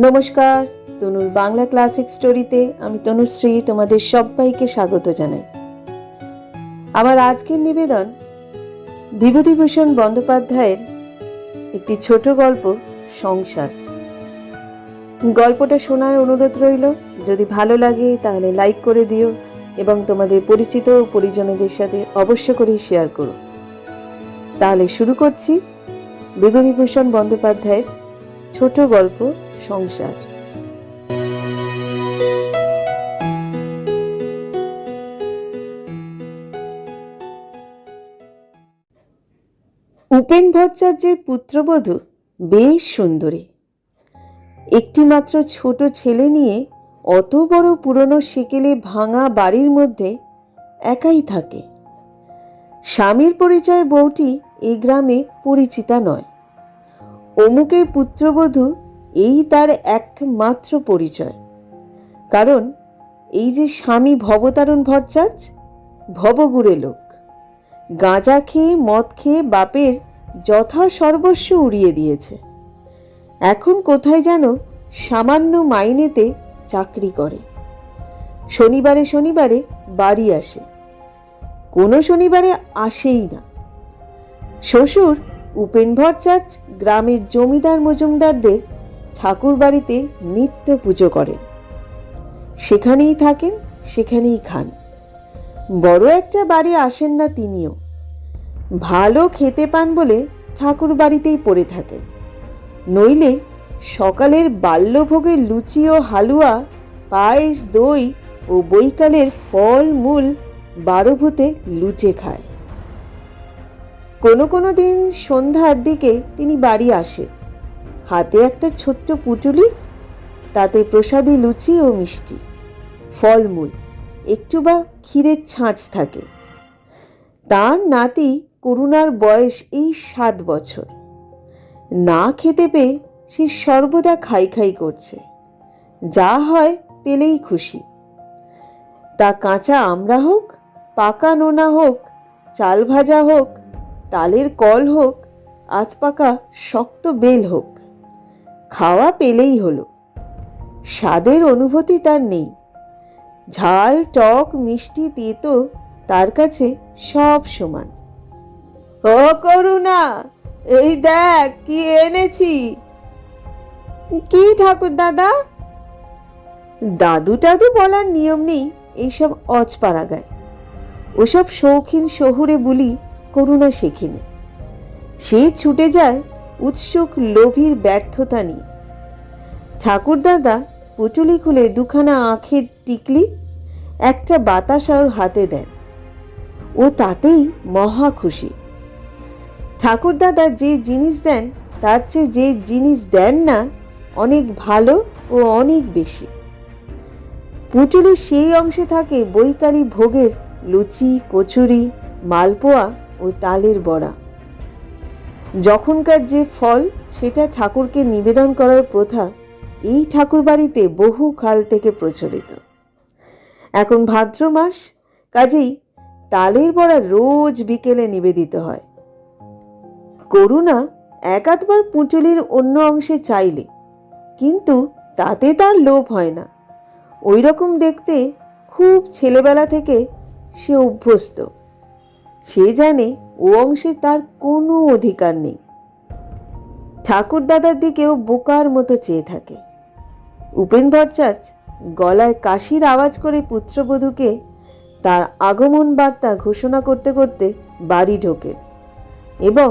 নমস্কার, তনুর বাংলা ক্লাসিক স্টোরিতে আমি তনুশ্রী তোমাদের সবাইকে স্বাগত জানাই। আমার আজকের নিবেদন বিভূতিভূষণ বন্দ্যোপাধ্যায়ের একটি ছোট গল্প সংসার। গল্পটা শোনার অনুরোধ রইল। যদি ভালো লাগে তাহলে লাইক করে দিও এবং তোমাদের পরিচিত ও পরিজনদের সাথে অবশ্য করেই শেয়ার করো। তাহলে শুরু করছি বিভূতিভূষণ বন্দ্যোপাধ্যায়ের ছোট গল্প সংসার। উপেন ভট্টাচার্যের পুত্রবধূ বেশ সুন্দরী। একটি মাত্র ছোট ছেলে নিয়ে অত বড় পুরনো সেকেলে ভাঙা বাড়ির মধ্যে একাই থাকে। স্বামীর পরিচয় বউটি এই গ্রামে পরিচিতা নয়। অমুকের পুত্রবধূ এই তার একমাত্র পরিচয়। কারণ এই যে স্বামী ভবতারণ ভট্টাচার্য ভবগুড়ে লোক, গাঁজা খেয়ে মদ খেয়ে বাপের যথা সর্বস্ব উড়িয়ে দিয়েছে। এখন কোথায় যেন সামান্য মাইনেতে চাকরি করে। শনিবারে শনিবারে বাড়ি আসে, কোনো শনিবারে আসেই না। শ্বশুর উপেন ভট্টাচার্য গ্রামের জমিদার মজুমদারদের ঠাকুর বাড়িতে নিত্য পুজো করেন। সেখানেই থাকেন, সেখানেই খান। বড় একটা বাড়ি আসেন না তিনিও। ভালো খেতে পান বলে ঠাকুর বাড়িতেই পড়ে থাকেন। নইলে সকালের বাল্যভোগের লুচি ও হালুয়া, পায়েস, দই ও বৈকালের ফল মূল 12 ভূতে লুচে খায়। কোনো কোনো দিন সন্ধ্যার দিকে তিনি বাড়ি আসে, হাতে একটা ছোট্ট পুটুলি, তাতে প্রসাদী লুচি ও মিষ্টি, ফলমূল, একটু বা ক্ষীরের ছাঁচ থাকে। তার নাতি করুণার বয়স এই 7 বছর। না খেতে পেয়ে সে সর্বদা খাই খাই করছে। যা হয় পেলেই খুশি। তা কাঁচা আমড়া হোক, পাকা নোনা হোক, চাল ভাজা হোক, তালের কল হোক, আধপাকা শক্ত বেল হোক, খাওয়া পেলেই হলো। স্বাদের অনুভূতি তার নেই। ঝাল, টক, মিষ্টি, তেতো তার কাছে সব সমান। ও করুণা, এই দেখ কি এনেছি। কি ঠাকুর দাদা? দাদু টাদু বলার নিয়ম নেই এইসব অজপাড়াগায়। ওসব শৌখিন শহুরে বুলি করুণা শেখেনি। সে ছুটে যায় উৎসুক লোভীর ব্যর্থতা নিয়ে। ঠাকুর দাদা পুটুলি খুলে দুখানা আখের টিকলি, একটা বাতাসা ওর হাতে দেন। ও তাতেই মহা খুশি। ঠাকুর দাদা যে জিনিস দেন তার চেয়ে যে জিনিস দেন না অনেক ভালো ও অনেক বেশি। পুটুলির সেই অংশে থাকে বৈকালী ভোগের লুচি, কচুরি, মালপোয়া ও তালের বড়া। যখনকার যে ফল সেটা ঠাকুরকে নিবেদন করার প্রথা এই ঠাকুর বাড়িতে বহু কাল থেকে প্রচলিত। এখন ভাদ্র মাস, কাজেই তালের বড়া রোজ বিকেলে নিবেদিত হয়। করুণা এক আধবার পুঁটুলির অন্য অংশে চাইলে, কিন্তু তাতে তার লোভ হয় না। ওই রকম দেখতে খুব ছেলেবেলা থেকে সে অভ্যস্ত। সে জানে ও অংশে তার কোনো অধিকার নেই। ঠাকুর দাদার দিকেও বোকার মতো চেয়ে থাকে। উপেন ভট্টাচার্য গলায় কাশির আওয়াজ করে পুত্রবধূকে তার আগমন বার্তা ঘোষণা করতে করতে বাড়ি ঢোকেন এবং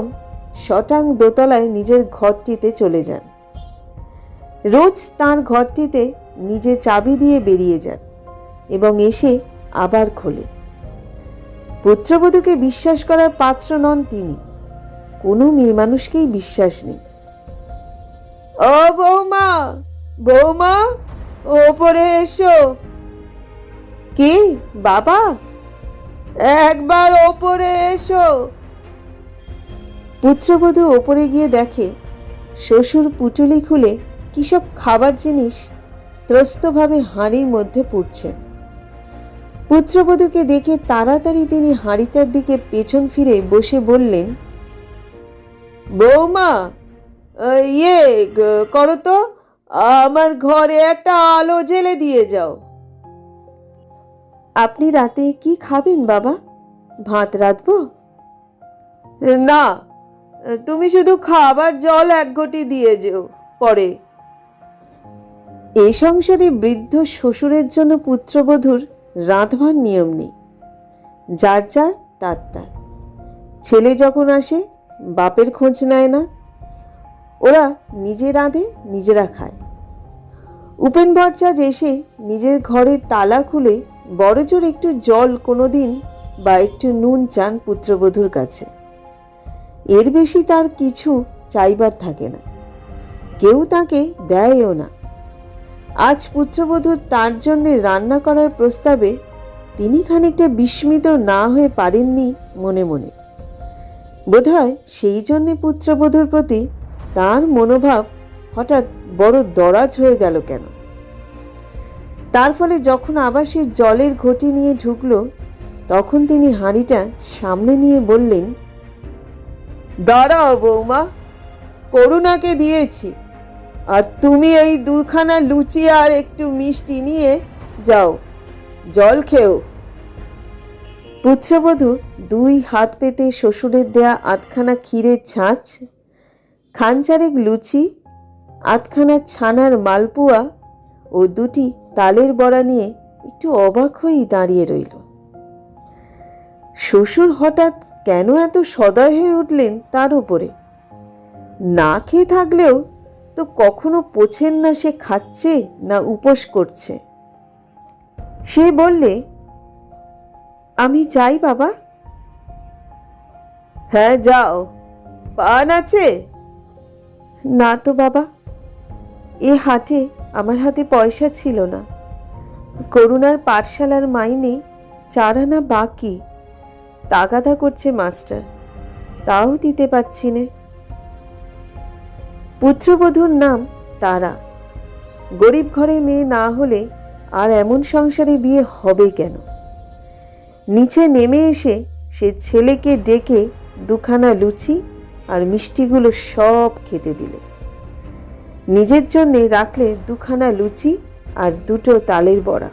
শটাং দোতলায় নিজের ঘরটিতে চলে যান। রোজ তার ঘরটিতে নিজে চাবি দিয়ে বেরিয়ে যান এবং এসে আবার খোলেন। পুত্রবধূকে বিশ্বাস করার পাত্র নন তিনি। কোনো মেয়ে মানুষকেই বিশ্বাস নেই। ও বৌমা, বৌমা, ওপরে এসো। কি বাবা? একবার ওপরে এসো। পুত্রবধূ ওপরে গিয়ে দেখে শ্বশুর পুটুলি খুলে কি সব খাবার জিনিস ত্রস্তভাবে হাঁড়ির মধ্যে পুড়ছেন। পুত্রবধূকে দেখে তাড়াতাড়ি তিনি হাঁড়িটার দিকে পেছন ফিরে বসে বললেন, বৌমা, ইয়ে করো তো, আমার ঘরে একটা আলো জ্বেলে দিয়ে যাও। আপনি রাতে কি খাবেন বাবা? ভাত রাঁধবো? না, তুমি শুধু খাবার জল এক ঘটি দিয়ে যেও পরে। এ সংসারে বৃদ্ধ শ্বশুরের জন্য পুত্রবধূর রাঁধবার নিয়ম নেই। যার যার তার তার। ছেলে যখন আসে বাপের খোঁজ নেয় না, ওরা নিজে রাঁধে নিজেরা খায়। উপেন ভট্টাচার্য এসে নিজের ঘরের তালা খুলে বড়জোর একটু জল কোনোদিন বা একটু নুন চান পুত্রবধূর কাছে। এর বেশি তার কিছু চাইবার থাকে না, কেউ তাকে দেয়ও না। আজ পুত্রবধূর তার জন্য রান্না করার প্রস্তাবে তিনি খানিকটা বিস্মিত না হয়ে পারেননি মনে মনে। বোধহয় সেই জন্যে পুত্রবধূর প্রতি তার মনোভাব হঠাৎ বড় দরাজ হয়ে গেল কেন। তার ফলে যখন আবার সে জলের ঘটি নিয়ে ঢুকল, তখন তিনি হাঁড়িটা সামনে নিয়ে বললেন, দাঁড়াও বৌমা, করুণাকে দিয়েছি, আর তুমি এই দুখানা লুচি আর একটু মিষ্টি নিয়ে যাও, জল খেও। পুত্রবধূ দুই হাত পেতে শ্বশুরের দেয়া আধখানা ক্ষীরের ছাঁচ, খানচারেক লুচি, আধখানা ছানার মালপুয়া ও দুটি তালের বড়া নিয়ে একটু অবাক হয়েই দাঁড়িয়ে রইল। শ্বশুর হঠাৎ কেন এত সদয় হয়ে উঠলেন তার উপরে? না খেয়ে থাকলেও তো কখনো পোছেন না সে খাচ্ছে না উপোস করছে। সে বললে, আমি যাই বাবা। হ্যাঁ যাও, পান আছে? না তো বাবা, এ হাটে আমার হাতে পয়সা ছিল না। করুণার পাঠশালার মাইনে 4 আনা বাকি, তাগাদা করছে মাস্টার, তাও দিতে পারছি নে। পুত্রবধূর নাম তারা। গরিব ঘরে মেয়ে না হলে আর এমন সংসারে বিয়ে হবে কেন? নিচে নেমে এসে সে ছেলেকে ডেকে দুখানা লুচি আর মিষ্টিগুলো সব খেতে দিলে। নিজের জন্যে রাখলে দুখানা লুচি আর দুটো তালের বড়া।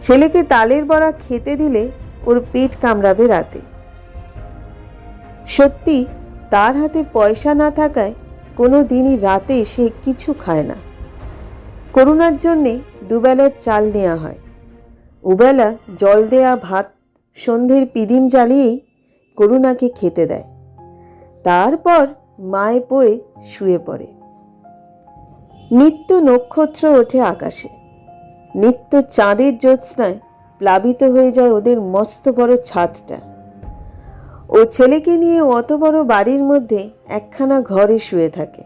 ছেলেকে তালের বড়া খেতে দিলে ওর পেট কামড়াবে রাতে। সত্যি তার হাতে পয়সা না থাকায় কোনো দিনই রাতে সে কিছু খায় না। করুণার জন্যে দুবেলার চাল নেওয়া হয়, উবেলা জল দেয়া ভাত সন্ধ্যের পিদিম জ্বালিয়েই করুণাকে খেতে দেয়। তারপর মায়ে পোয়ে শুয়ে পড়ে। নিত্য নক্ষত্র ওঠে আকাশে, নিত্য চাঁদের জ্যোৎস্নায় প্লাবিত হয়ে যায় ওদের মস্ত বড় ছাদটা। ও ছেলেকে নিয়ে অত বড় বাড়ির মধ্যে একখানা ঘরে শুয়ে থাকে।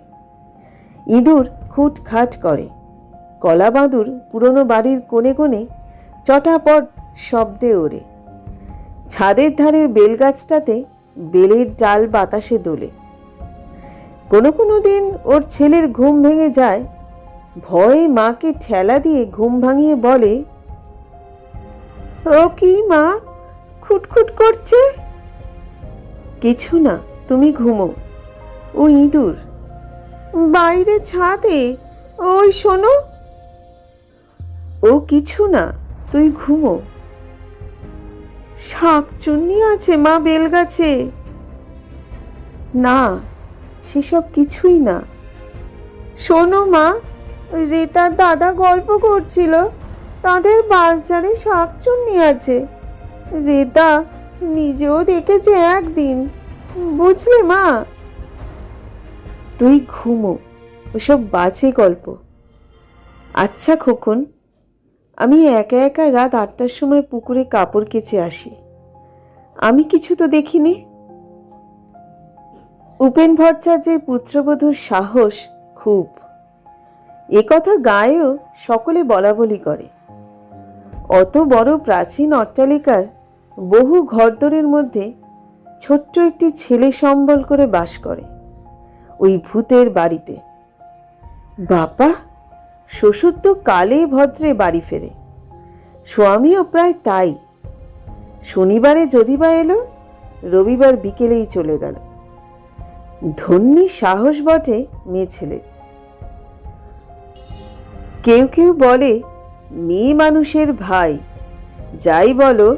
ইঁদুর খুঁটখাট করে, কলা বাঁদুর পুরনো বাড়ির কোণে কোণে চটাপট শব্দে ওড়ে। ছাদের ধারের বেলগাছটাতে বেলের ডাল বাতাসে দোলে। কোনো কোনো দিন ওর ছেলের ঘুম ভেঙে যায়, ভয়ে মাকে ঠেলা দিয়ে ঘুম ভাঙিয়ে বলে, ও কি মা, খুটখুট করছে? কিছু না, তুমি ঘুমো। ও ইঁদুর বাইরে ছাদে, ওই শোনো। ও কিছু না, তুই ঘুমো। শাকচুন্নি আছে মা বেলগাছে। না, সেসব কিছুই না। শোনো মা, ওই রেতার দাদা গল্প করছিল, তাদের বাঁশঝাড়ে শাকচুন্নি আছে। রেতা নিজেও দেখেছে একদিন, বুঝলে মা। তুই ঘুমো, ওসব বাজে গল্প। আচ্ছা খোকন, আমি একা একা রাত 8টার সময় পুকুরে কাপড় কেচে আসি, আমি কিছু তো দেখিনি। উপেন ভট্টাচার্যের পুত্রবধূর সাহস খুব, একথা গায়েও সকলে বলাবলি করে। অত বড় প্রাচীন অট্টালিকার বহু ঘরদোরের মধ্যে ছোট্ট একটি ছেলে সম্বল করে বাস করে ওই ভূতের বাড়িতে। বাবা, শ্বশুর তো কালে ভদ্রে বাড়ি ফেরে, স্বামীও প্রায় তাই। শনিবারে যদি বা এলো, রবিবার বিকেলেই চলে গেল। ধন্যী সাহস বটে মেয়ে ছেলের। কেউ কেউ বলে মেয়ে মানুষের ভাই, যাই বলো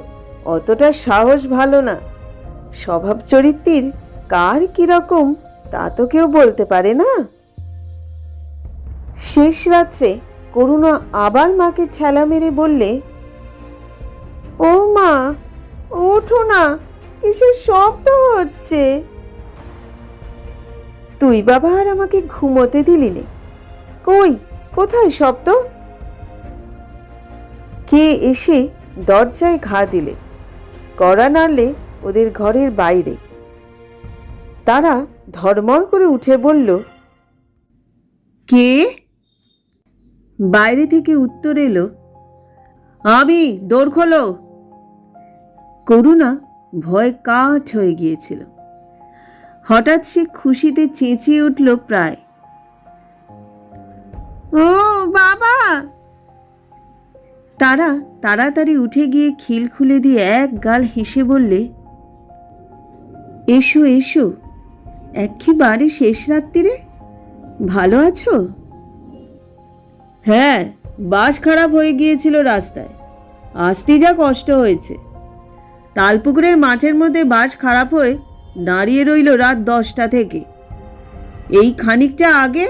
অতটা সাহস ভালো না। স্বভাব চরিত্রের কার কিরকম তা তো কেউ বলতে পারে না। শেষ রাত্রে করুণা আবার মাকে ঠেলা মেরে বললে, ও মা, ওঠো না, কিসের শব্দ হচ্ছে? তুই বাবা আর আমাকে ঘুমোতে দিলি নে। কই, কোথায় শব্দ? কে এসে দরজায় ঘা দিলে, কড়া নাড়লে ওদের ঘরের বাইরে। তারা ধর্মড় করে উঠে বলল, কে? বাইরে থেকে উত্তর এলো, আমি, দোর খোলো। করুণা ভয় কাঠ হয়ে গিয়েছিল। হঠাৎ সে খুশিতে চেঁচিয়ে উঠল প্রায়, ও বাবা! তারা তাড়াতাড়ি উঠে গিয়ে খিল খুলে দিয়ে এক গাল হেসে বললে, এসো এসো, একেবারে শেষ রাত্রিরে, ভালো আছো? হ্যাঁ, বাস খারাপ হয়ে গিয়েছিল রাস্তায়, আসতে যা কষ্ট হয়েছে। তালপুকুরের মাঠের মধ্যে বাস খারাপ হয়ে দাঁড়িয়ে রইল রাত 10টা থেকে। এই খানিকটা আগে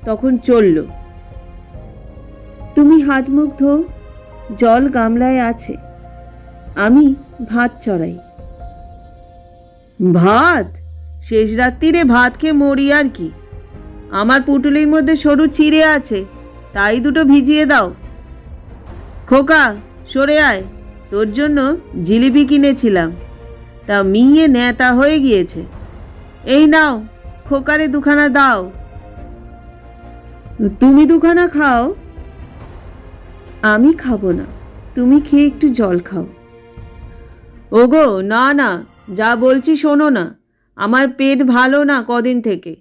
তখন চলল। তুমি হাত মুখ ধো, জল গামলায় আছে, আমি ভাত চড়াই। ভাত? শেষ রাত্রিরে ভাত খেয়ে মরি আর কি। আমার পুটুলির মধ্যে সরু চিড়ে আছে, তাই দুটো ভিজিয়ে দাও। খোকা, সরে আয়, তোর জন্য জিলিপি কিনেছিলাম, তা মিয়ে নেতা হয়ে গিয়েছে। এই নাও, খোকারে দুখানা দাও। তুমি দুখানা খাও। আমি খাবো না, তুমি খেয়ে একটু জল খাও। ওগো, না না, যা বলছি শোনো না, আমার পেট ভালো না কদিন থেকে।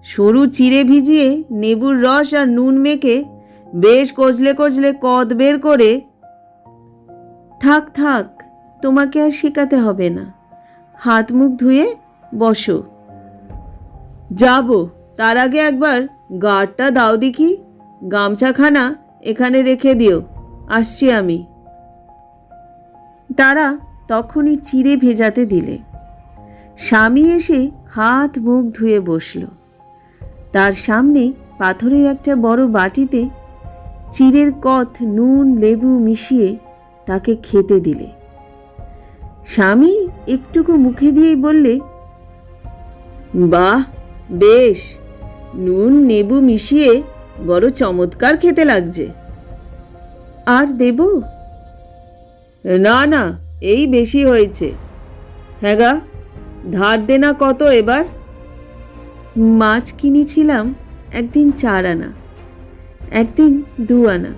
সরু চিড়ে ভিজিয়ে নেবুর রস আর নুন মেখে বেশ কচলে কচলে কদ বের করে। থাক থাক, তোমাকে আর শেখাতে হবে না, হাত মুখ ধুয়ে বসো। যাব, তার আগে একবার গাঢ়টা দাও দেখি, গামছাখানা এখানে রেখে দিও, আসছি আমি। তারা তখনই চিড়ে ভেজাতে দিলে। স্বামী এসে হাত মুখ ধুয়ে বসল। তার সামনে পাথরের একটা বড় বাটিতে চিড়ের কথ নুন লেবু মিশিয়ে তাকে খেতে দিলে। স্বামী একটুকু মুখে দিয়েই বললে, বাহ, বেশ, নুন নেবু মিশিয়ে বড় চমৎকার খেতে লাগছে। আর দেব? না না, এই বেশি হয়েছে। হ্যাঁ গা, ধার দেনা কত এবার? মাছ কিনেছিলাম একদিন 4 আনা, একদিন 2 আনা,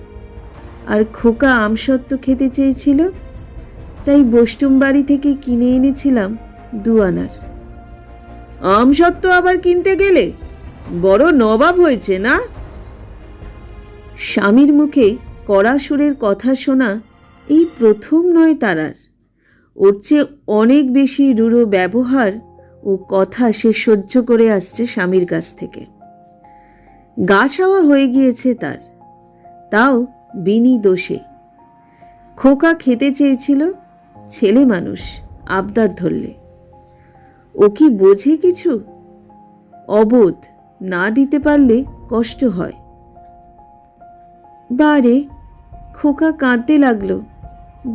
আর খোকা আমসত্ত্ব খেতে চেয়েছিল, তাই বষ্টুম বাড়ি থেকে কিনে এনেছিলাম 2 আনার। আমসত্ত্ব আবার কিনতে গেলে? বড় নবাব হয়েছে না? স্বামীর মুখে কড়া সুরের কথা শোনা এই প্রথম নয় তারার। ওর চেয়ে অনেক বেশি রূঢ় ব্যবহার ও কথা সে সহ্য করে আসছে স্বামীর কাছ থেকে। গা সাওয়া হয়ে গিয়েছে তার, তাও বিনি দোষে। খোকা খেতে চেয়েছিল, ছেলে মানুষ, আবদার ধরলে। ও কি বোঝে কিছু? অবোধ, না দিতে পারলে কষ্ট হয়। বারে, খোকা কাঁদতে লাগলো,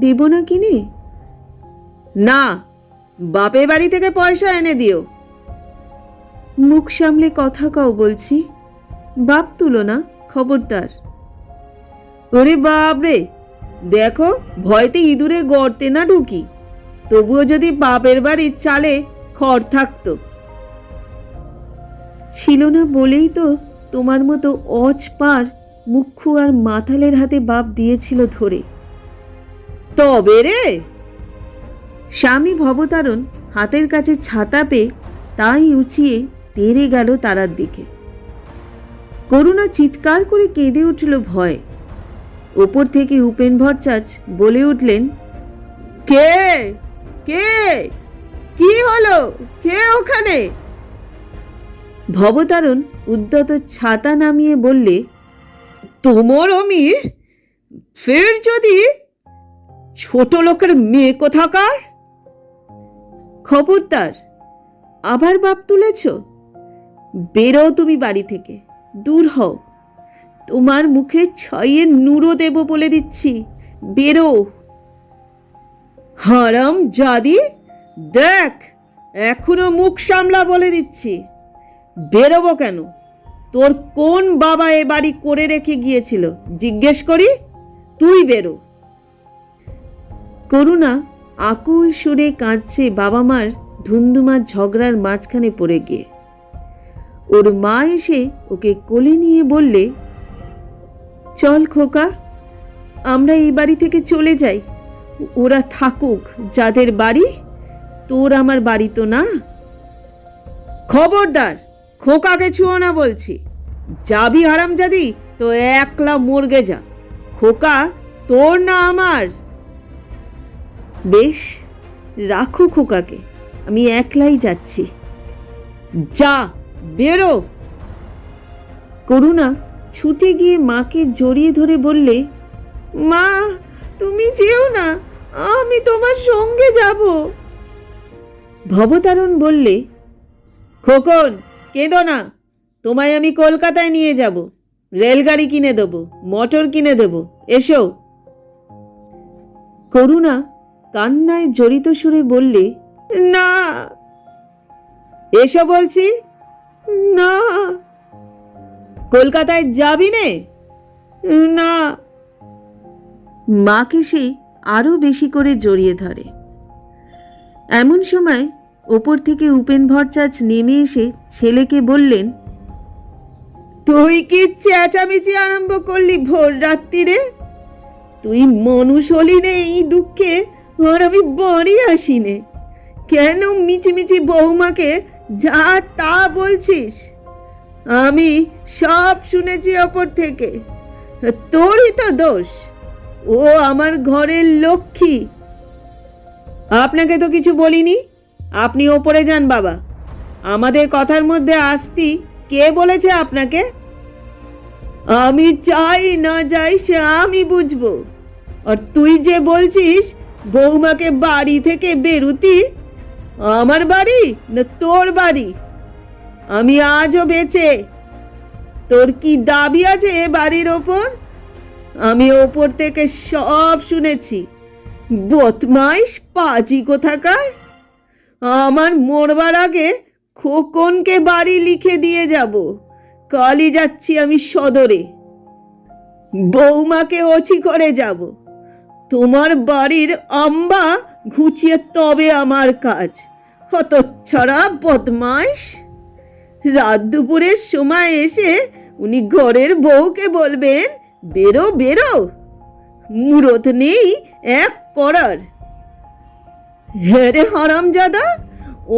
দেব না কিনে? না, বাপের বাড়ি থেকে পয়সা এনে দিও। মুখ সামলে কথা কও বলছি, বাপ তুলো না, খবরদার। ওরে বাপ রে, দেখো ভয়তে ইঁদুরে গর্তে না ঢুকি, তবুও যদি বাপের বাড়ির চালে খড় থাকতো। ছিল না বলেই তো তোমার মতো অজপার মুখ্যু আর মাথালের হাতে বাপ দিয়েছিল ধরে। তবে রে? স্বামী ভবতারণ হাতের কাছে ছাতা পেয়ে তাই উঁচিয়ে তেড়ে গেল তারার দিকে। করুণা চিৎকার করে কেঁদে উঠল ভয়ে। ওপর থেকে উপেন ভট্টাচার্য বলে উঠলেন, কে কে? কি হলো? কে ওখানে? ভবতারণ উদ্যত ছাতা নামিয়ে বললে, তোমার আমি ফের যদি ছোট লোকের মেয়ে কোথাকার। খবরদার, আবার বাপ তুলেছ? বেরো তুমি বাড়ি থেকে, দূর হও। তোমার মুখে ছয়ে নুরো দেব বলে দিচ্ছি, বেরো। হারাম জাদি, দেখ এখনো মুখ সামলা বলে দিচ্ছি। বেরোবো কেন? তোর কোন বাবা এ বাড়ি করে রেখে গিয়েছিল জিজ্ঞেস করি? তুই বেরো। করুণা আকুল সুরে কাঁদছে বাবা মার ধুন্ধুমার ঝগড়ার মাঝখানে পড়ে গিয়ে। ওর মা এসে ওকে কোলে নিয়ে বললে, চল খোকা, আমরা এই বাড়ি থেকে চলে যাই। ওরা থাকুক যাদের বাড়ি, তোর আমার বাড়ি তো না। খবরদার, খোকাকে ছুঁয়ো না বলছি। যাবি হারামজাদি তো একলা মর্গে যা। খোকা তোর না আমার। বেশ, রাখো খোকাকে, আমি একলাই যাচ্ছি। যা, বেরো। করুণা ছুটে গিয়ে মাকে জড়িয়ে ধরে বললে, মা তুমি যেও না, আমি তোমার সঙ্গে যাব। ভবতারণ বললে, খোকন কেঁদো না, তোমায় আমি কলকাতায় নিয়ে যাব। রেলগাড়ি কিনে দেবো, মোটর কিনে দেবো, এসো। করুণা কান্নায় জড়িত সুরে বললে, না। এসো বলছি। না। কলকাতায় যাবি নে? না। মাকে সে আরো বেশি করে জড়িয়ে ধরে। এমন সময় ওপর থেকে উপেন ভট্টাচার্য নেমে এসে ছেলেকে বললেন, তুই কি চেঁচামেচি আরম্ভ করলি ভোর রাত্রিরে? তুই মানুষ হলি নে এই দুঃখে, আর আমি বাড়ি আসি নে। কেন মিছিমিছি বৌমাকে যা তা বলছিস? আমি সব শুনেছি ওপর থেকে। তোরই তো দোষ, ও আমার ঘরের লক্ষ্মী। আপনাকে তো কিছু বলিনি, আপনি ওপরে যান বাবা। আমাদের কথার মধ্যে আসতি কে বলেছে আপনাকে? আমি চাই না যাই সে আমি বুঝবো। আর তুই যে বলছিস বৌমাকে বাড়ি থেকে বেরুতি, আমার বাড়ি না তোর বাড়ি? আমি আজও বেঁচে। তোর কি দাবি আছে এ বাড়ির ওপর? আমি ওপর থেকে সব শুনেছি। বদমাইশ পাজি কোথাকার। আমার মরবার আগে খোকনকে বাড়ি লিখে দিয়ে যাব। কালই যাচ্ছি আমি সদরে, বৌমাকে ওছি করে যাব। তোমার বাড়ির আম্বা ঘুচিয়ে তবে আমার কাজ। হতচ্ছাড়া বদমাইশ। রাত দুপুরের সময় এসে উনি ঘরের বউকে বলবেন বেরো বেরো। মুরত নেই এক করার। হ্যাঁ রে হারামজাদা,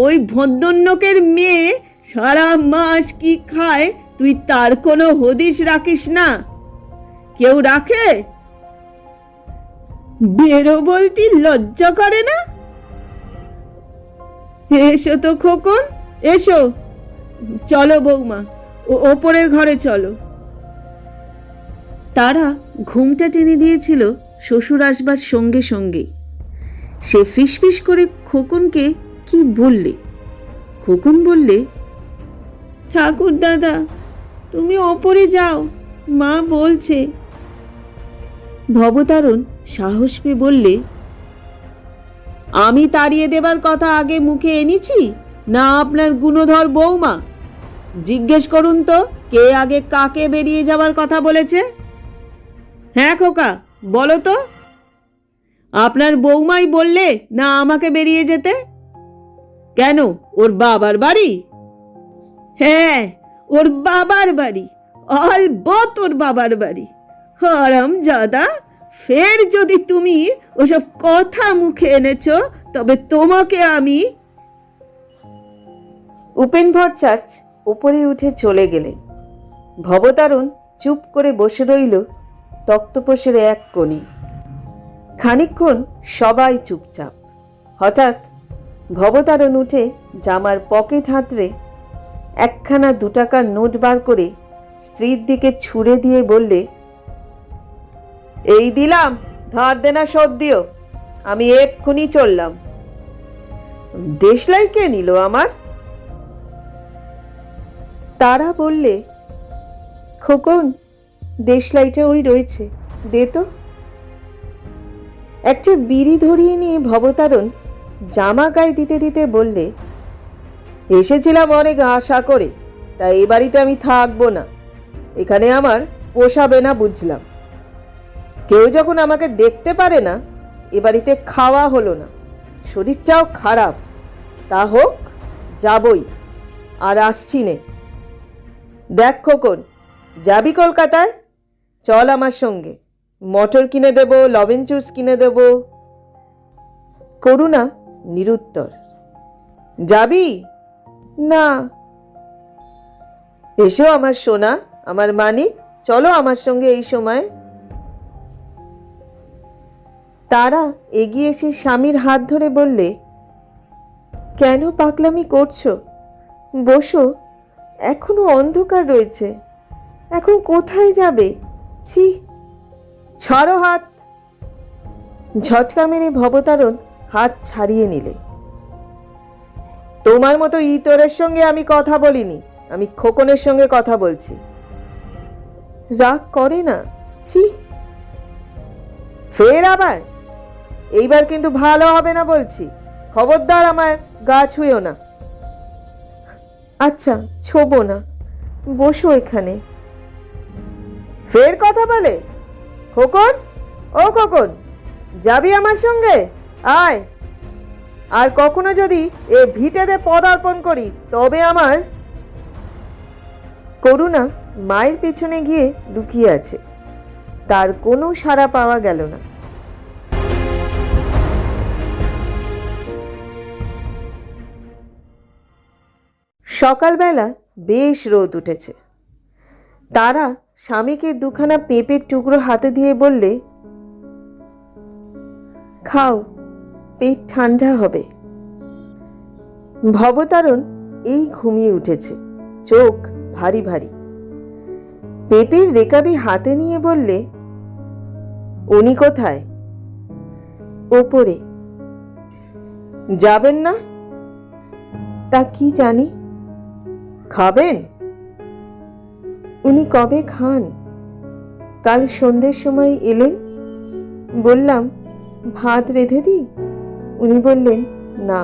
ওই ভদ্রন্নকের মেয়ে সারা মাস কি খায় তুই তার কোনো হদিশ রাখিস না? কেউ রাখে? বেরো বলতি লজ্জা করে না? এসো তো খোকন, এসো। চলো বৌমা, ওপরের ঘরে চলো। তারা ঘুমটা টেনে দিয়েছিল শ্বশুর আসবার সঙ্গে সঙ্গেই। সে ফিসফিস করে খোকনকে কি বললে। খোকন বললে, ঠাকুর দাদা তুমি ওপরে যাও, মা বলছে। ভবতারণ সাহস পেয়ে বললে, আমি তাড়িয়ে দেবার কথা আগে মুখে এনেছি না আপনার গুণধর বৌমা? জিজ্ঞেস করুন তো কে আগে কাকে বেরিয়ে যাবার কথা বলেছে? হ্যাঁ খোকা, বলো তো। আপনার বৌমাই বললে না আমাকে বেরিয়ে যেতে? কেন, ওর বাবার বাড়ি? হ্যাঁ, ওর বাবার বাড়ি, অলবৎ ওর বাবার বাড়ি। হারামজাদা, ফের যদি তুমি ওসব কথা মুখে এনেছো তবে তোমাকে আমি। উপেন ভট্টাচার্য উপরে উঠে চলে গেলেন। ভবতারণ চুপ করে বসে রইল তক্তপোষের এক কোণে। খানিকক্ষণ সবাই চুপচাপ। হঠাৎ ভবতারণ উঠে জামার পকেট হাতড়ে একখানা 2 টাকার নোট বার করে স্ত্রীর দিকে ছুঁড়ে দিয়ে বললে, এই দিলাম, ধার দেনা শোধ দিও, আমি এক্ষুনি চললাম। দেশলাই কে নিল আমার? তারা বললে, খোকন, দেশলাইটা ওই রয়েছে, দে তো। একটা বিড়ি ধরিয়ে নিয়ে ভবতারণ জামা গায়ে দিতে দিতে বললে, এসেছিলাম অনেক আশা করে, তাই এ বাড়িতে আমি থাকবো না। এখানে আমার পোষাবে না বুঝলাম। কেউ যখন আমাকে দেখতে পারে না, এ বাড়িতে খাওয়া হলো না, শরীরটাও খারাপ। তা হোক, যাবই, আর আসছি নে। দেখ খোকন, যাবি কলকাতায়? চল আমার সঙ্গে, মটর কিনে দেব, লবেন জুস কিনে দেব। করুণা নিরুত্তর। যাবি? না। এসো আমার সোনা, আমার মানিক, চলো আমার সঙ্গে এই সময়। তারা এগিয়ে এসে স্বামীর হাত ধরে বললে, কেন পাগলামি করছো? বসো, এখনো অন্ধকার রয়েছে, এখন কোথায় যাবে? ছি! ছাড়ো হাত। ঝটকা মেরে ভবতারণ হাত ছাড়িয়ে নিলে। তোমার মতো ইতরের সঙ্গে আমি কথা বলিনি, আমি খোকনের সঙ্গে কথা বলছি। রাগ করে না? ছি! ফের আবার? এইবার কিন্তু ভালো হবে না বলছি, খবরদার আমার গা ছুঁয়ো না। আচ্ছা, ছোবো না, বসো এখানে। ফের কথা বলে? খোকন, ও খোকন, যাবি আমার সঙ্গে? আয়। আর কখনো যদি এ ভিটেতে পদার্পণ করি তবে আমার। করুণা মায়ের পেছনে গিয়ে লুকিয়ে আছে, তার কোনো সাড়া পাওয়া গেল না। সকালবেলা বেশ রোদ উঠেছে। তারা স্বামীকে দুখানা পেঁপের টুকরো হাতে দিয়ে বললে, খাও, পেট ঠান্ডা হবে। ভবতারণ এই ঘুমিয়ে উঠেছে, চোখ ভারী ভারী। পেঁপের রেকাবি হাতে নিয়ে বললে, উনি কোথায়? ওপরে। যাবেন না? তা কি জানি। খাবেন? উনি কবে খান? কাল সন্ধ্যের সময় এলেন, বললাম ভাত রেঁধে দিই, উনি বললেন না।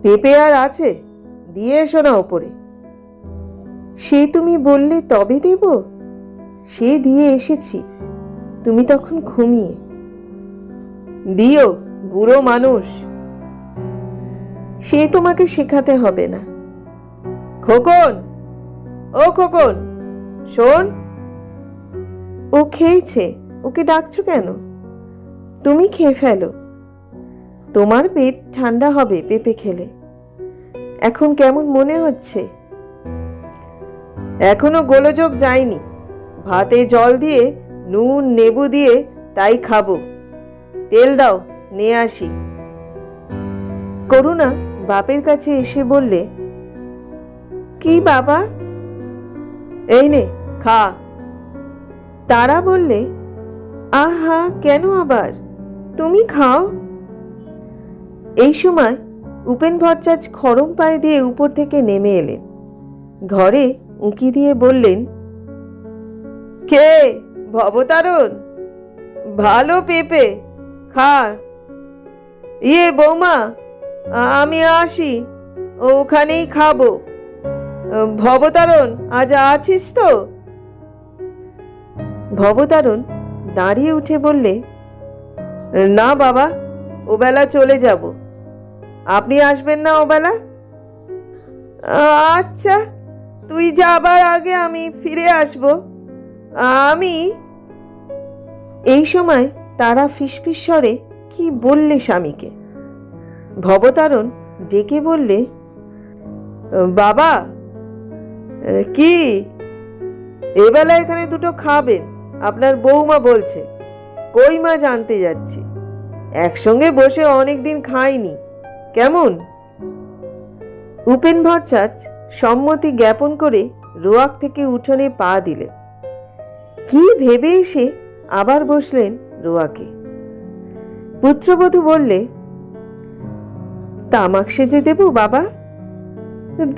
পেঁপে আর আছে? দিয়ে এসো না ওপরে। সে তুমি বললে তবে দেব? সে দিয়ে এসেছি, তুমি তখন ঘুমিয়ে। দিও, বুড়ো মানুষ। সে তোমাকে শেখাতে হবে না। খোকন, ও খোকন, শোন। ও খেয়েছে, ওকে ডাকছো কেন? তুমি খেয়ে ফেলো, তোমার পেট ঠান্ডা হবে পেঁপে খেলে। এখন কেমন মনে হচ্ছে? এখনো গোলযোগ যায়নি, ভাতে জল দিয়ে নুন নেবু দিয়ে তাই খাবো। তেল দাও, নিয়ে আসি। করুণা বাপের কাছে এসে বললে, কি বাবা? এই নে, খা। তারা বললে, আহা, কেন আবার? তুমি খাও। এই সময় উপেন ভট্টাচার্য খড়ম পায়ে দিয়ে উপর থেকে নেমে এলেন, ঘরে উঁকি দিয়ে বললেন, কে? ভবতারণ? ভালো পেঁপে, খা। ইয়ে বৌমা, আমি আসি, ওখানেই খাবো। ভবতারণ, আজ আছিস তো? ভবতারণ দাঁড়িয়ে উঠে বললে, না বাবা, ওবেলা চলে যাব। আপনি আসবেন না ওবেলা? আচ্ছা, তুই যাবার আগে আমি ফিরে আসব। আমি। এই সময় তারা ফিসফিস স্বরে কি বললে স্বামীকে। ভবতারণ ডেকে বললে, বাবা। কি? এবেলা এখানে দুটো খাবেন, আপনার বৌমা বলছে। কই মা জানতে যাচ্ছি, একসঙ্গে বসে অনেকদিন খাইনি, কেমন? উপেন ভট্টাচার্য সম্মতি জ্ঞাপন করে রোয়াক থেকে উঠোনে পা দিলেন। কি ভেবে এসে আবার বসলেন রোয়াকে। পুত্রবধূ বললে, তামাক সেজে দেব বাবা?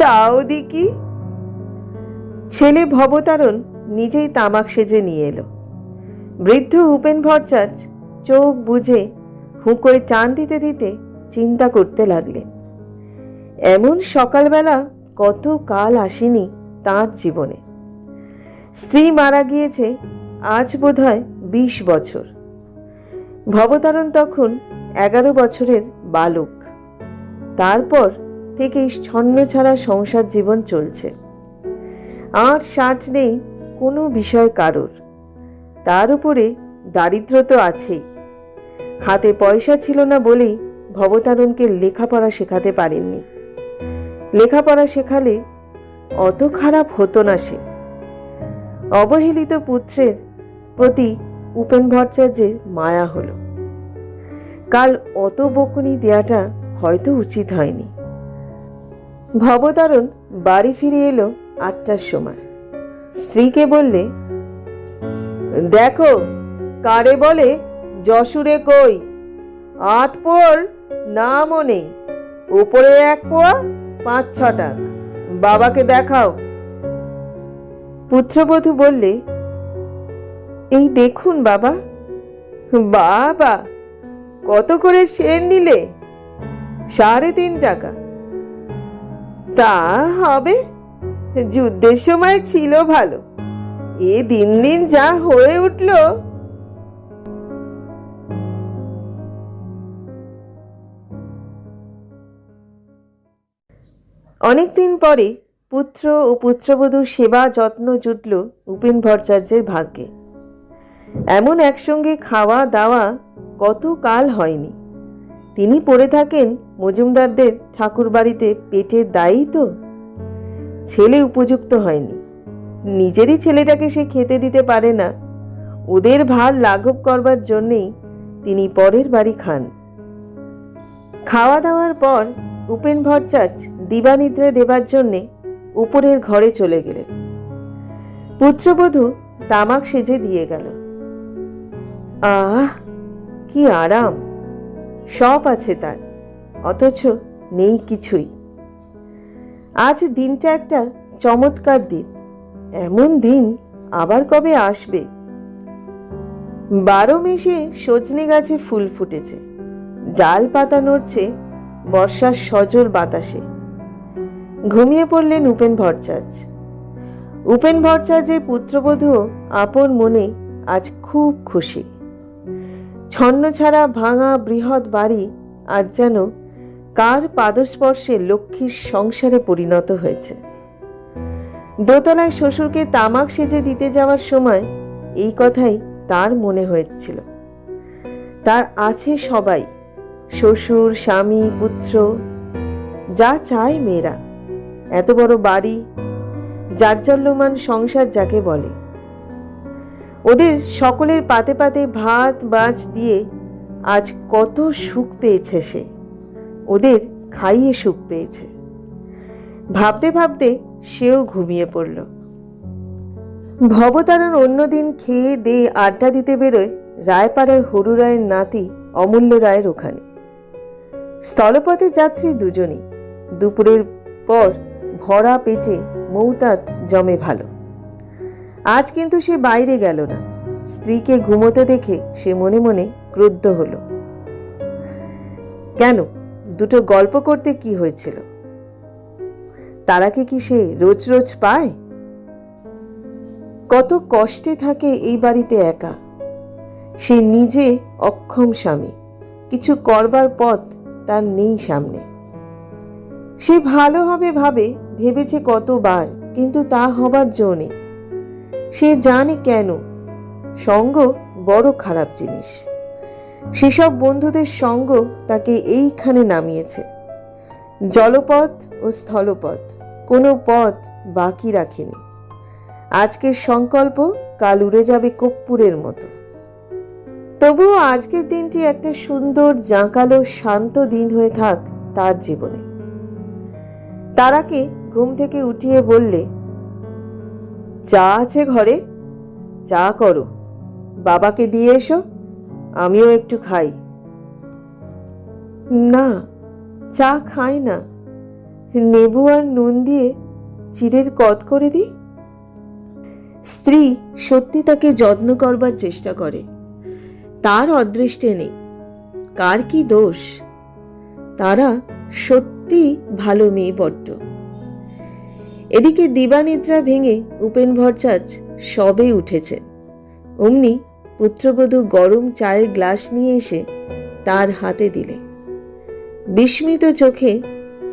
দাও দিকি। ছেলে ভবতারণ নিজেই তামাক সেজে নিয়ে এলো। বৃদ্ধ উপেন ভট্টাচার্য চোখ বুজে হুঁ করে টান দিতে দিতে চিন্তা করতে লাগলেন। এমন সকালবেলা কত কাল আসেনি তাঁর জীবনে। স্ত্রী মারা গিয়েছে আজ বোধহয় 20 বছর। ভবতারণ তখন 11 বছরের বালক। তারপর থেকেই ছন্নছাড়া সংসার জীবন চলছে। আর সাট নেই কোনো বিষয় কারোর। তার উপরে দারিদ্র তো আছেই। হাতে পয়সা ছিল না বলেই ভবতারণকে লেখাপড়া শেখাতে পারেননি। লেখাপড়া শেখালে অত খারাপ হতো না সে। অবহেলিত পুত্রের প্রতি উপেন ভট্টাচার্যের মায়া হলো। কাল অত বকুনি দেওয়াটা হয়তো উচিত হয়নি। ভবতারণ বাড়ি ফিরে এলো 8টার সময়। স্ত্রীকে বললে, দেখো কারে বলে যশুরে কই, আতপোর নামও নেই, উপরে 1 পোয়া 5-6 টাকা, বাবাকে দেখাও। পুত্রবধূ বললে, এই দেখুন বাবা। বাবা, কত করে সের নিলে? 3.5 টাকা। তা হবে, যুদ্ধের সময় ছিল ভালো, এ দিন দিন যা হয়ে উঠল। অনেকদিন পরে পুত্র ও পুত্রবধূর সেবা যত্ন জুটল উপেন ভট্টাচার্যের ভাগ্যে। এমন একসঙ্গে খাওয়া দাওয়া কত কাল হয়নি। তিনি পড়ে থাকেন মজুমদারদের ঠাকুর বাড়িতে পেটের দায়ী তো। ছেলে উপযুক্ত হয়নি। নিজেরই ছেলেটাকে সে খেতে দিতে পারে না। ওদের ভার লাঘব করবার জন্যেই তিনি পরের বাড়ি খান। খাওয়া দাওয়ার পর উপেন ভট্টাচার্য দিবানিদ্রা দেবার জন্যে উপরের ঘরে চলে গেলেন। পুত্রবধূ তামাক সেজে দিয়ে গেল। আহ, কি আরাম! সব আছে তার, অথচ নেই কিছুই। আজ দিনটা একটা চমৎকার দিন। এমন দিন আবার কবে আসবে? 12 মেশে সজনে গাছে ফুল ফুটেছে। ডাল পাতা নড়ছে বর্ষার সজল বাতাসে। ঘুমিয়ে পড়লেন উপেন ভট্টাচার্য। উপেন ভট্টাচার্যের পুত্রবধূ আপন মনে আজ খুব খুশি। ছন্নছাড়া ভাঙা বৃহৎ বাড়ি আজ যেন কার পাদস্পর্শে লক্ষ্মীর সংসারে পরিণত হয়েছে। দোতলায় শ্বশুরকে তামাক সেজে দিতে যাওয়ার সময় এই কথাই তার মনে হয়েছিল। তার আছে সবাই, শ্বশুর, স্বামী, পুত্র, যা চায় মেয়েরা। এত বড় বাড়ি, জাজ্জল্যমান সংসার যাকে বলে। ওদের সকলের পাতে পাতে ভাত মাছ দিয়ে আজ কত সুখ পেয়েছে সে। ওদের খাইয়ে সুখ পেয়েছে। ভাবতে ভাবতে সেও ঘুমিয়ে পড়ল। ভবতারণ অন্যদিন খেয়ে দিয়ে আড্ডা দিতে বেরোয় রায়পাড়ার হরু রায়ের নাতি অমূল্য রায়ের ওখানে। স্থলপথে যাত্রী দুজনই। দুপুরের পর ভরা পেটে মৌতাত জমে ভালো। আজ কিন্তু সে বাইরে গেল না। স্ত্রীকে ঘুমোতে দেখে সে মনে মনে ক্রুদ্ধ হলো। কেন, দুটো গল্প করতে কি হয়েছিল? তারাকে কি সে রোজ রোজ পায়? কত কষ্টে থাকে এই বাড়িতে একা। সে নিজে অক্ষম স্বামী, কিছু করবার পথ তার নেই সামনে। সে ভালো হবে ভেবেছে কতবার, কিন্তু তা হবার জো নেই। সে জানে কেন সঙ্গ বড় খারাপ জিনিস। সেসব বন্ধুদের সঙ্গ তাকে এইখানে নামিয়েছে। জলপথ ও স্থলপথ, কোনো পথ বাকি রাখেনি। আজকের সংকল্প কাল উড়ে যাবে কর্পূরের মতো। তবুও আজকের দিনটি একটা সুন্দর জাঁকালো শান্ত দিন হয়ে থাক তার জীবনে। তারাকে ঘুম থেকে উঠিয়ে বললে, চা আছে ঘরে? চা করো, বাবাকে দিয়ে এসো, আমিও একটু খাই। না, চা খাই না, লেবু আর নুন দিয়ে চিড়ের কদ করে দিই। স্ত্রী সত্যি তাকে যত্ন করবার চেষ্টা করে, তার অদৃষ্টে নেই। কার কি দোষ? তারা সত্যি ভালো মেয়ে বড্ড। এদিকে দিবানিদ্রা ভেঙে উপেন ভট্টাচার্য সবে উঠেছেন। অমনি পুত্রবধূ গরম চায়ের গ্লাস নিয়ে এসে তার হাতে দিলে। বিস্মিত চোখে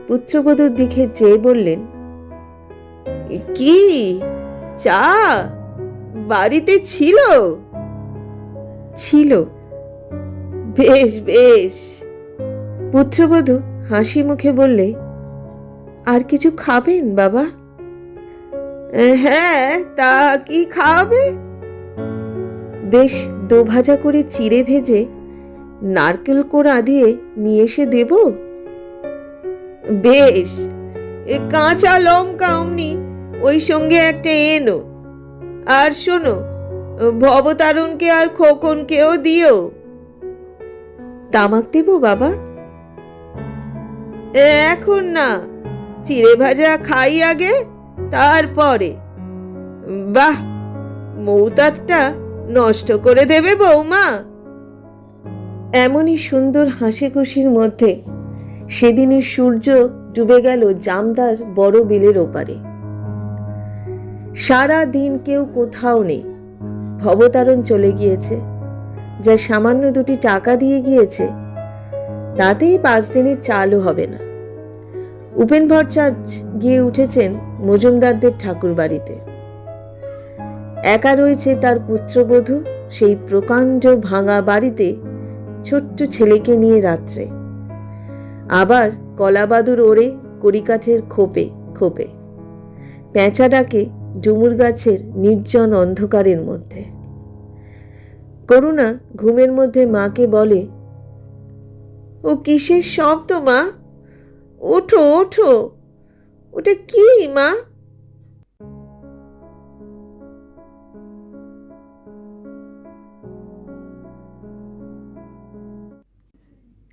পুত্রবধূর দিকে চেয়ে বললেন, কি চা বাড়িতে ছিল? ছিল। বেশ বেশ। পুত্রবধূ হাসি মুখে বললে, আর কিছু খাবেন বাবা? হ্যাঁ, তা কি খাবে? বেশ দোভাজা করে চিড়ে ভেজে নারকেল কোড়া দিয়ে নিয়ে এসে দেব। বেশ, কাঁচা লঙ্কা অমনি ওই সঙ্গে একটা এনো। আর শোনো, ভবতারণকে আর খোকনকেও দিও। তামাক দেব বাবা? এখন না, চিড়ে ভাজা খাই আগে, তারপরে। বাহ, মৌতাতটা নষ্ট করে দেবে বৌমা। এমনই সুন্দর হাসি খুশির মধ্যে সেদিনের সূর্য ডুবে গেল জামদার বড় বিলের ওপারে। সারা দিন কেউ কোথাও নেই। ভবতারণ চলে গিয়েছে, যা সামান্য দুটি টাকা দিয়ে গিয়েছে তাতেই 5 দিনের চালও হবে না। উপেন ভট্টাচার্য গিয়ে উঠেছেন মজুমদারদের ঠাকুর বাড়িতে। একা রয়েছে তার পুত্রবধূ সেই প্রকাণ্ড ভাঙা বাড়িতে ছোট্ট ছেলেকে নিয়ে রাত্রে। আবার কলাবাদুর ওড়ে কড়িকাঠের খোপে খোপে, পেঁচা ডাকে ডুমুর গাছের নির্জন অন্ধকারের মধ্যে। করুণা ঘুমের মধ্যে মাকে বলে, ও কিসের শব্দ মা? ওঠো ওঠো, ওটা কি মা?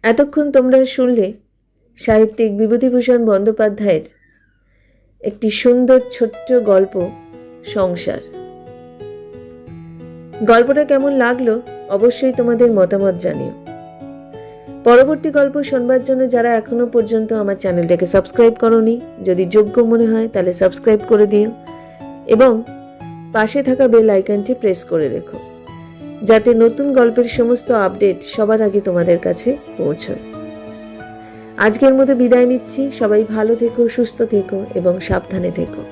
এতক্ষণ তোমরা শুনলে সাহিত্যিক বিভূতিভূষণ বন্দ্যোপাধ্যায়ের একটি সুন্দর ছোট্ট গল্প, সংসার। গল্পটা কেমন লাগলো অবশ্যই তোমাদের মতামত জানিও। পরবর্তী গল্প শোনবার জন্য যারা এখনো পর্যন্ত আমার চ্যানেলটাকে সাবস্ক্রাইব করোনি, যদি যোগ্য মনে হয় তাহলে সাবস্ক্রাইব করে দিও এবং পাশে থাকা বেল আইকনটি প্রেস করে রেখো, যাতে নতুন গল্পের সমস্ত আপডেট সবার আগে তোমাদের কাছে পৌঁছয়। আজকের মতো বিদায় নিচ্ছি। সবাই ভালো থেকো, সুস্থ থেকো এবং সাবধানে থেকো।